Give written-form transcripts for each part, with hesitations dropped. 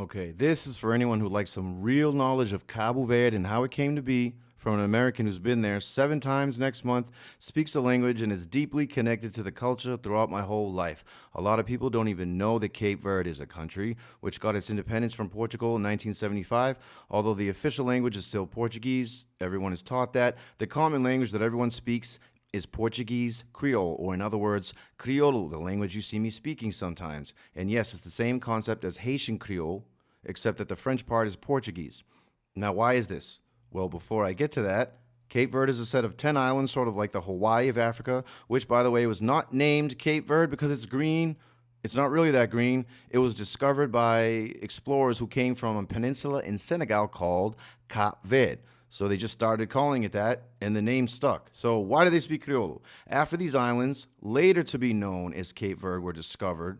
Okay, this is for anyone who likes some real knowledge of Cabo Verde and how it came to be, from an American who's been there 7 times next month, speaks the language, and is deeply connected to the culture throughout my whole life. A lot of people don't even know that Cape Verde is a country which got its independence from Portugal in 1975. Although the official language is still Portuguese, everyone is taught that. The common language that everyone speaks is Portuguese Creole, or in other words, Crioulo, the language you see me speaking sometimes. And yes, it's the same concept as Haitian Creole, except that the French part is Portuguese. Now, why is this? Well, before I get to that, Cape Verde is a set of 10 islands, sort of like the Hawaii of Africa, which, by the way, was not named Cape Verde because it's green. It's not really that green. It was discovered by explorers who came from a peninsula in Senegal called Cabo Verde. So they just started calling it that, and the name stuck. So why do they speak Criollo? After these islands, later to be known as Cape Verde, were discovered,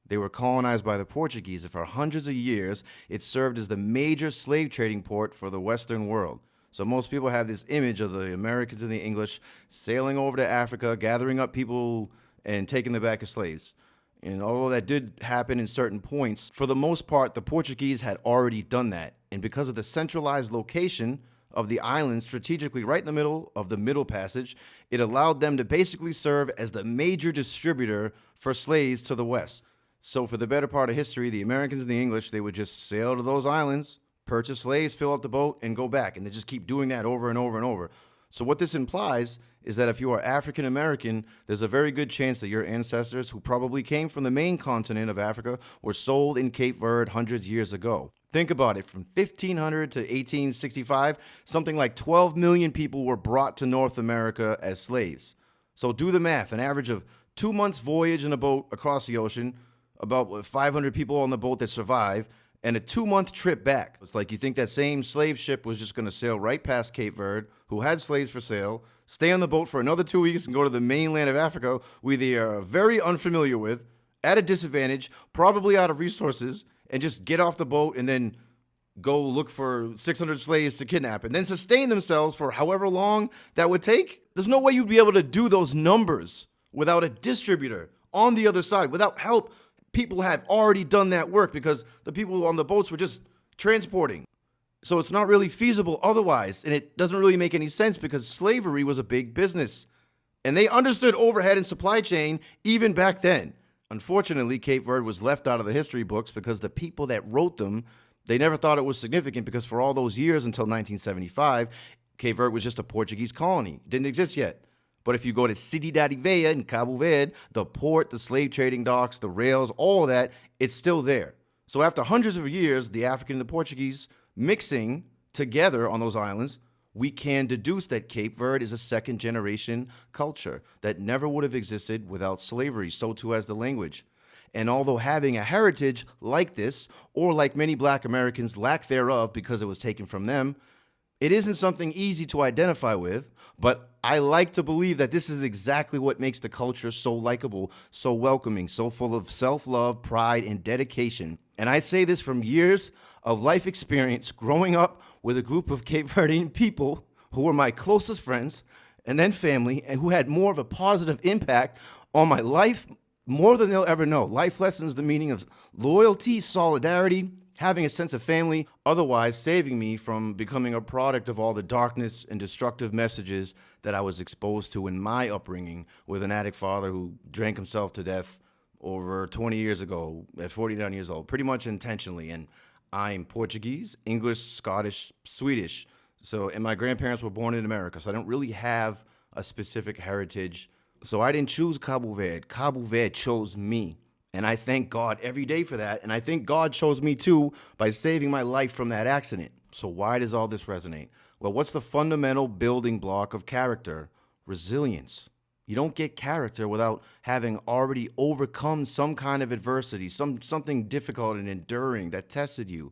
they were colonized by the Portuguese, and for hundreds of years, it served as the major slave trading port for the Western world. So most people have this image of the Americans and the English sailing over to Africa, gathering up people and taking them back as slaves. And although that did happen in certain points, for the most part, the Portuguese had already done that. And because of the centralized location of the island strategically right in the middle of the Middle Passage, it allowed them to basically serve as the major distributor for slaves to the West. So for the better part of history, the Americans and the English, they would just sail to those islands, purchase slaves, fill out the boat, and go back. And they just keep doing that over and over and over. So what this implies is that if you are African American, there's a very good chance that your ancestors, who probably came from the main continent of Africa, were sold in Cape Verde hundreds of years ago. Think about it, from 1500 to 1865, something like 12 million people were brought to North America as slaves. So do the math, an average of 2 months voyage in a boat across the ocean, about 500 people on the boat that survive, and a 2-month trip back. It's like you think that same slave ship was just going to sail right past Cape Verde, who had slaves for sale, stay on the boat for another 2 weeks and go to the mainland of Africa, we they are very unfamiliar with, at a disadvantage, probably out of resources, and just get off the boat and then go look for 600 slaves to kidnap and then sustain themselves for however long that would take. There's no way you'd be able to do those numbers without a distributor on the other side, without help. People have already done that work because the people on the boats were just transporting. So it's not really feasible otherwise, and it doesn't really make any sense because slavery was a big business. And they understood overhead and supply chain even back then. Unfortunately, Cape Verde was left out of the history books because the people that wrote them, they never thought it was significant because for all those years until 1975, Cape Verde was just a Portuguese colony. It didn't exist yet. But if you go to Cidade Velha in Cabo Verde, the port, the slave trading docks, the rails, all of that, it's still there. So after hundreds of years, the African and the Portuguese mixing together on those islands, we can deduce that Cape Verde is a second generation culture that never would have existed without slavery. So too has the language. And although having a heritage like this, or like many black Americans lack thereof because it was taken from them, it isn't something easy to identify with, but I like to believe that this is exactly what makes the culture so likable, so welcoming, so full of self-love, pride, and dedication. And I say this from years of life experience growing up with a group of Cape Verdean people who were my closest friends and then family, and who had more of a positive impact on my life more than they'll ever know. Life lessons, the meaning of loyalty, solidarity, having a sense of family, otherwise saving me from becoming a product of all the darkness and destructive messages that I was exposed to in my upbringing with an addict father who drank himself to death over 20 years ago at 49 years old, pretty much intentionally. And I'm Portuguese, English, Scottish, Swedish. So, and my grandparents were born in America, so I don't really have a specific heritage. So I didn't choose Cabo Verde. Cabo Verde chose me. And I thank God every day for that. And I think God chose me too by saving my life from that accident. So why does all this resonate? Well, what's the fundamental building block of character? Resilience. You don't get character without having already overcome some kind of adversity, something difficult and enduring that tested you.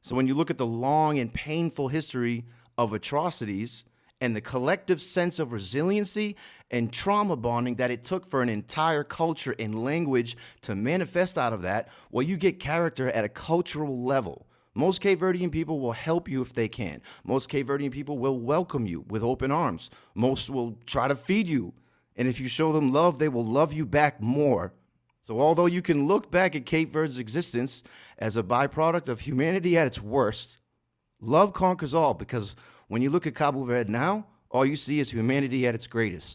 So when you look at the long and painful history of atrocities and the collective sense of resiliency and trauma bonding that it took for an entire culture and language to manifest out of that, well, you get character at a cultural level. Most Cape Verdean people will help you if they can. Most Cape Verdean people will welcome you with open arms. Most will try to feed you. And if you show them love, they will love you back more. So, although you can look back at Cape Verde's existence as a byproduct of humanity at its worst, love conquers all because when you look at Cabo Verde now, all you see is humanity at its greatest.